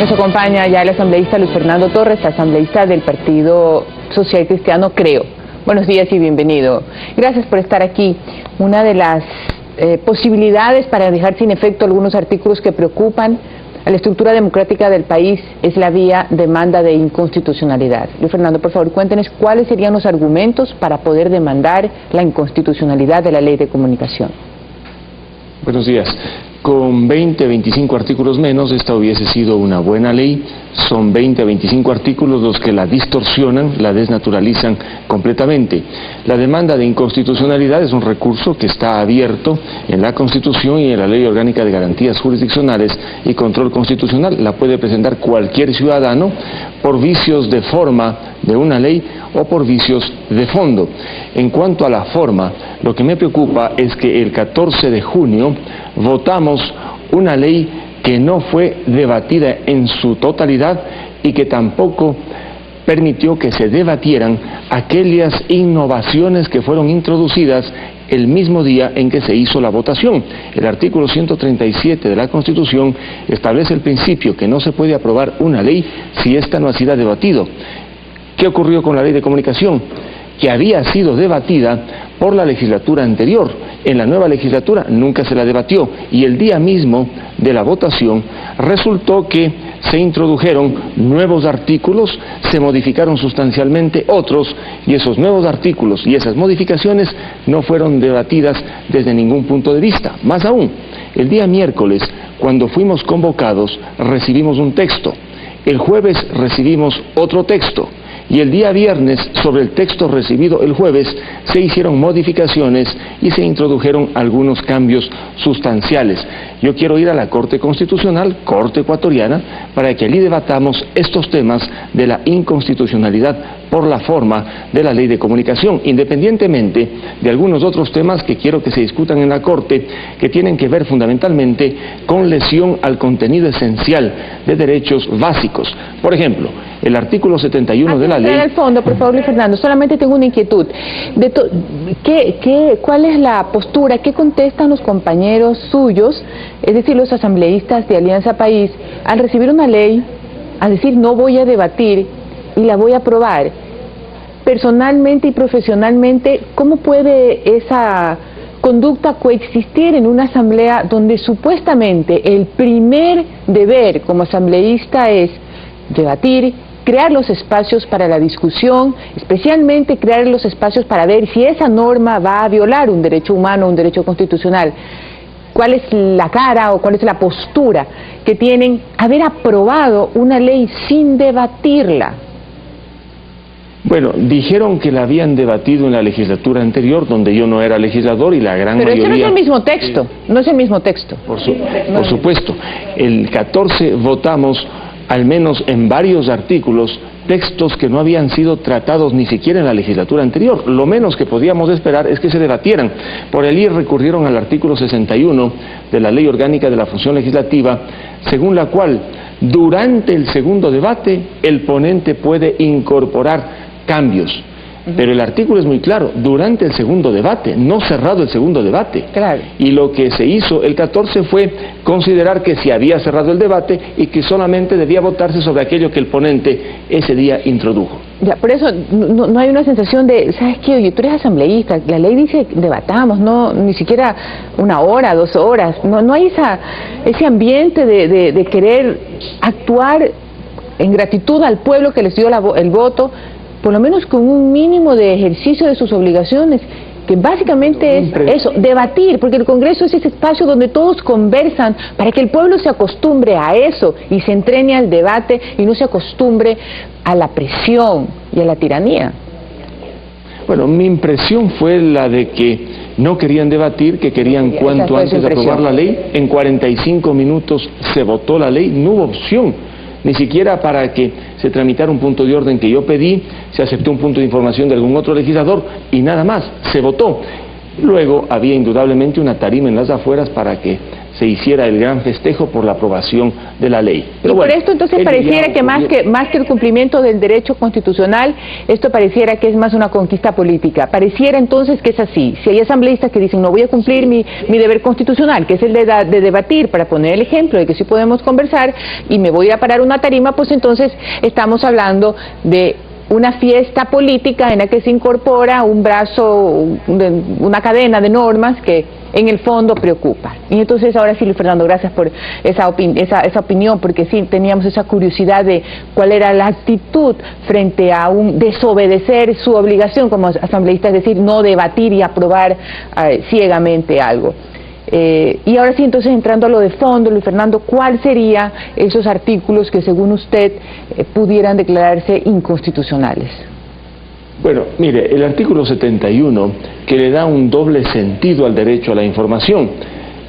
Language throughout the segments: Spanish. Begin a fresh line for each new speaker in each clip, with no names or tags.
Nos acompaña ya el asambleísta Luis Fernando Torres, asambleísta del Partido Social Cristiano, creo. Buenos días y bienvenido. Gracias por estar aquí. Una de las posibilidades para dejar sin efecto algunos artículos que preocupan a la estructura democrática del país es la vía demanda de inconstitucionalidad. Luis Fernando, por favor, cuéntenos cuáles serían los argumentos para poder demandar la inconstitucionalidad de la Ley de Comunicación.
Buenos días. Con 20, 25 artículos menos, esta hubiese sido una buena ley. Son 20 a 25 artículos los que la distorsionan, la desnaturalizan completamente. La demanda de inconstitucionalidad es un recurso que está abierto en la Constitución y en la Ley Orgánica de Garantías Jurisdiccionales y Control Constitucional. La puede presentar cualquier ciudadano por vicios de forma de una ley o por vicios de fondo. En cuanto a la forma, lo que me preocupa es que el 14 de junio votamos una ley que no fue debatida en su totalidad y que tampoco permitió que se debatieran aquellas innovaciones que fueron introducidas el mismo día en que se hizo la votación. El artículo 137 de la Constitución establece el principio que no se puede aprobar una ley si ésta no ha sido debatida. ¿Qué ocurrió con la Ley de Comunicación? Que había sido debatida por la legislatura anterior. En la nueva legislatura nunca se la debatió y el día mismo de la votación resultó que se introdujeron nuevos artículos, se modificaron sustancialmente otros y esos nuevos artículos y esas modificaciones no fueron debatidas desde ningún punto de vista. Más aún, el día miércoles, cuando fuimos convocados, recibimos un texto. El jueves recibimos otro texto. Y el día viernes, sobre el texto recibido el jueves, se hicieron modificaciones y se introdujeron algunos cambios sustanciales. Yo quiero ir a la Corte Constitucional, Corte Ecuatoriana, para que allí debatamos estos temas de la inconstitucionalidad por la forma de la Ley de Comunicación, independientemente de algunos otros temas que quiero que se discutan en la Corte, que tienen que ver fundamentalmente con lesión al contenido esencial de derechos básicos. Por ejemplo, el artículo 71 de la ley...
Al fondo, por favor, Luis Fernando, solamente tengo una inquietud. ¿Cuál es la postura? ¿Qué contestan los compañeros suyos, es decir, los asambleístas de Alianza País, al recibir una ley, a decir no voy a debatir y la voy a aprobar? Personalmente y profesionalmente, ¿cómo puede esa conducta coexistir en una asamblea donde supuestamente el primer deber como asambleísta es debatir, crear los espacios para la discusión, especialmente crear los espacios para ver si esa norma va a violar un derecho humano, un derecho constitucional? ¿Cuál es la cara o cuál es la postura que tienen haber aprobado una ley sin debatirla?
Bueno, dijeron que la habían debatido en la legislatura anterior, donde yo no era legislador y la gran mayoría...
Pero ese no es el mismo texto, no es el mismo texto.
Por supuesto. El 14 votamos, al menos en varios artículos, textos que no habían sido tratados ni siquiera en la legislatura anterior. Lo menos que podíamos esperar es que se debatieran. Por allí recurrieron al artículo 61 de la Ley Orgánica de la Función Legislativa, según la cual, durante el segundo debate, el ponente puede incorporar cambios. Pero el artículo es muy claro, durante el segundo debate, no cerrado el segundo debate.
Claro.
Y lo que se hizo el 14 fue considerar que se había cerrado el debate y que solamente debía votarse sobre aquello que el ponente ese día introdujo.
Ya, por eso no hay una sensación de, ¿sabes qué? Oye, tú eres asambleísta, la ley dice debatamos, no ni siquiera 1 hora, 2 horas, no hay ese ambiente de querer actuar en gratitud al pueblo que les dio el voto, por lo menos con un mínimo de ejercicio de sus obligaciones, que básicamente es eso, debatir, porque el Congreso es ese espacio donde todos conversan para que el pueblo se acostumbre a eso y se entrene al debate y no se acostumbre a la presión y a la tiranía.
Bueno, mi impresión fue la de que no querían debatir, que querían cuanto antes aprobar la ley. En 45 minutos se votó la ley, no hubo opción. Ni siquiera para que se tramitara un punto de orden que yo pedí, se aceptó un punto de información de algún otro legislador y nada más, se votó. Luego había indudablemente una tarima en las afueras para que se hiciera el gran festejo por la aprobación de la ley.
Pero y por esto entonces pareciera que más que el cumplimiento del derecho constitucional, esto pareciera que es más una conquista política. Pareciera entonces que es así. Si hay asambleístas que dicen no voy a cumplir mi deber constitucional, que es el de debatir, para poner el ejemplo de que sí podemos conversar, y me voy a parar una tarima, pues entonces estamos hablando de una fiesta política en la que se incorpora un brazo, una cadena de normas que en el fondo preocupa. Y entonces ahora sí, Luis Fernando, gracias por esa opinión, porque sí teníamos esa curiosidad de cuál era la actitud frente a un desobedecer su obligación como asambleísta, es decir, no debatir y aprobar ciegamente algo. Y ahora sí, entonces, entrando a lo de fondo, Luis Fernando, ¿cuáles serían esos artículos que según usted pudieran declararse inconstitucionales?
Bueno, mire, el artículo 71, que le da un doble sentido al derecho a la información,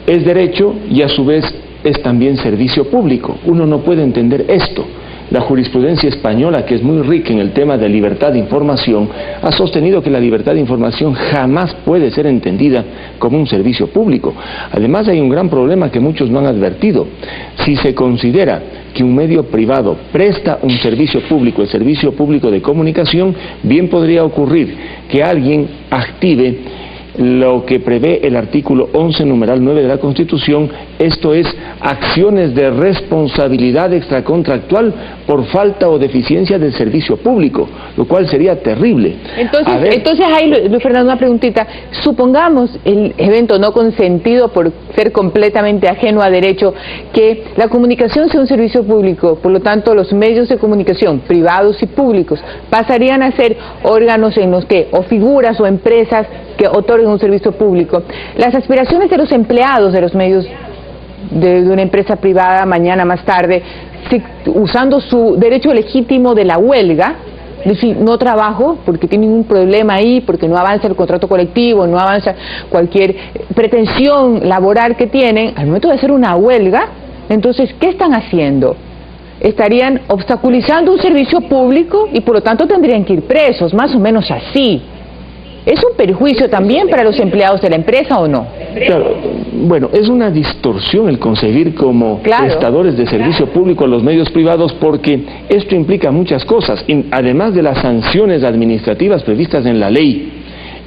es derecho y a su vez es también servicio público. Uno no puede entender esto. La jurisprudencia española, que es muy rica en el tema de libertad de información, ha sostenido que la libertad de información jamás puede ser entendida como un servicio público. Además, hay un gran problema que muchos no han advertido. Si se considera que un medio privado presta un servicio público, el servicio público de comunicación, bien podría ocurrir que alguien active lo que prevé el artículo 11, numeral 9 de la Constitución, esto es, acciones de responsabilidad extracontractual por falta o deficiencia del servicio público, lo cual sería terrible.
Entonces ahí, Luis Fernando, una preguntita. Supongamos el evento no consentido por ser completamente ajeno a derecho, que la comunicación sea un servicio público, por lo tanto los medios de comunicación, privados y públicos, pasarían a ser órganos en los que, o figuras o empresas que otorguen un servicio público. Las aspiraciones de los empleados de los medios de una empresa privada mañana más tarde, usando su derecho legítimo de la huelga, es decir, no trabajo porque tienen un problema ahí, porque no avanza el contrato colectivo, no avanza cualquier pretensión laboral que tienen, al momento de hacer una huelga, entonces, ¿qué están haciendo? Estarían obstaculizando un servicio público y por lo tanto tendrían que ir presos, más o menos así. ¿Es un perjuicio también para los empleados de la empresa o no?
Claro, bueno, es una distorsión el concebir como prestadores de servicio público a los medios privados, porque esto implica muchas cosas. Además de las sanciones administrativas previstas en la ley,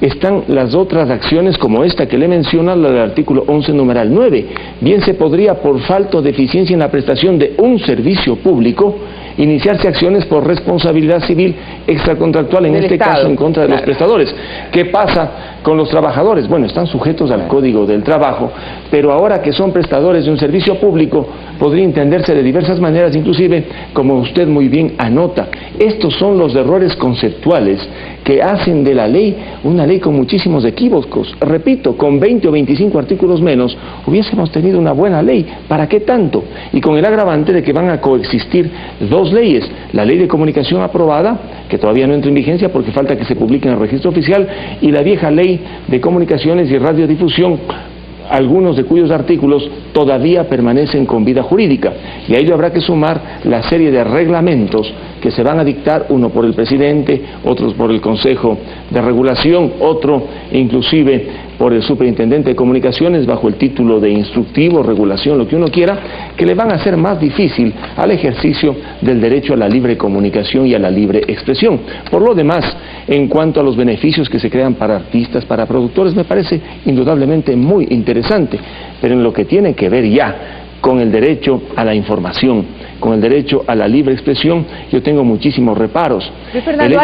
están las otras acciones como esta que le menciona, la del artículo 11, numeral 9. Bien se podría, por falta o deficiencia en la prestación de un servicio público, iniciarse acciones por responsabilidad civil extracontractual, en este caso en contra de los prestadores. ¿Qué pasa con los trabajadores? Bueno, están sujetos al Código del Trabajo, pero ahora que son prestadores de un servicio público, podría entenderse de diversas maneras, inclusive, como usted muy bien anota, estos son los errores conceptuales que hacen de la ley una ley con muchísimos equívocos. Repito, con 20 o 25 artículos menos, hubiésemos tenido una buena ley. ¿Para qué tanto? Y con el agravante de que van a coexistir dos leyes: la ley de comunicación aprobada, que todavía no entra en vigencia porque falta que se publique en el registro oficial, y la vieja ley de comunicaciones y radiodifusión, algunos de cuyos artículos todavía permanecen con vida jurídica. Y a ello habrá que sumar la serie de reglamentos que se van a dictar, uno por el presidente, otros por el Consejo de Regulación, otro inclusive por el superintendente de comunicaciones bajo el título de instructivo, regulación, lo que uno quiera, que le van a hacer más difícil al ejercicio del derecho a la libre comunicación y a la libre expresión. Por lo demás, en cuanto a los beneficios que se crean para artistas, para productores, me parece indudablemente muy interesante, pero en lo que tiene que ver ya con el derecho a la información, con el derecho a la libre expresión, yo tengo muchísimos reparos.
Fernando,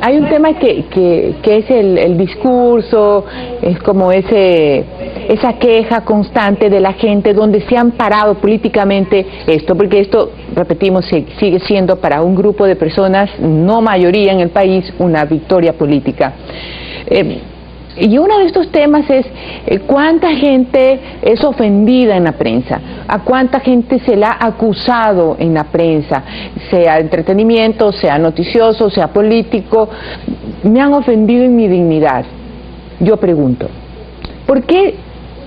hay un tema que es el discurso, es como esa queja constante de la gente donde se han parado políticamente esto, porque esto, repetimos, sigue siendo para un grupo de personas, no mayoría en el país, una victoria política. Y uno de estos temas es cuánta gente es ofendida en la prensa, a cuánta gente se la ha acusado en la prensa, sea entretenimiento, sea noticioso, sea político. Me han ofendido en mi dignidad. Yo pregunto, ¿por qué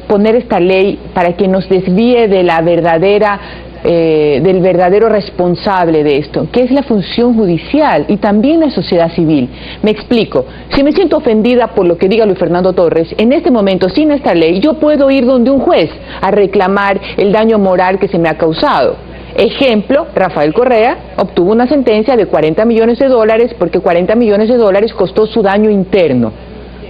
poner esta ley para que nos desvíe de la verdadera del verdadero responsable de esto, que es la función judicial y también la sociedad civil. Me explico. Si me siento ofendida por lo que diga Luis Fernando Torres, en este momento, sin esta ley, yo puedo ir donde un juez a reclamar el daño moral que se me ha causado. Ejemplo, Rafael Correa obtuvo una sentencia de $40 millones porque $40 millones costó su daño interno.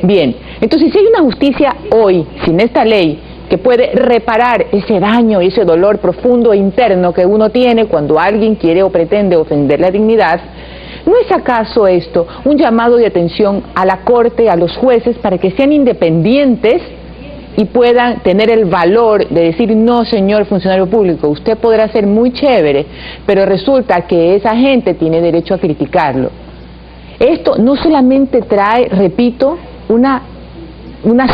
Bien, entonces si hay una justicia hoy, sin esta ley, que puede reparar ese daño y ese dolor profundo e interno que uno tiene cuando alguien quiere o pretende ofender la dignidad, ¿no es acaso esto un llamado de atención a la Corte, a los jueces, para que sean independientes y puedan tener el valor de decir, no, señor funcionario público, usted podrá ser muy chévere, pero resulta que esa gente tiene derecho a criticarlo? Esto no solamente trae, repito, una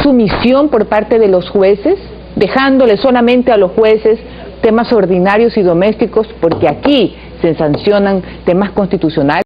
sumisión por parte de los jueces, dejándole solamente a los jueces temas ordinarios y domésticos, porque aquí se sancionan temas constitucionales.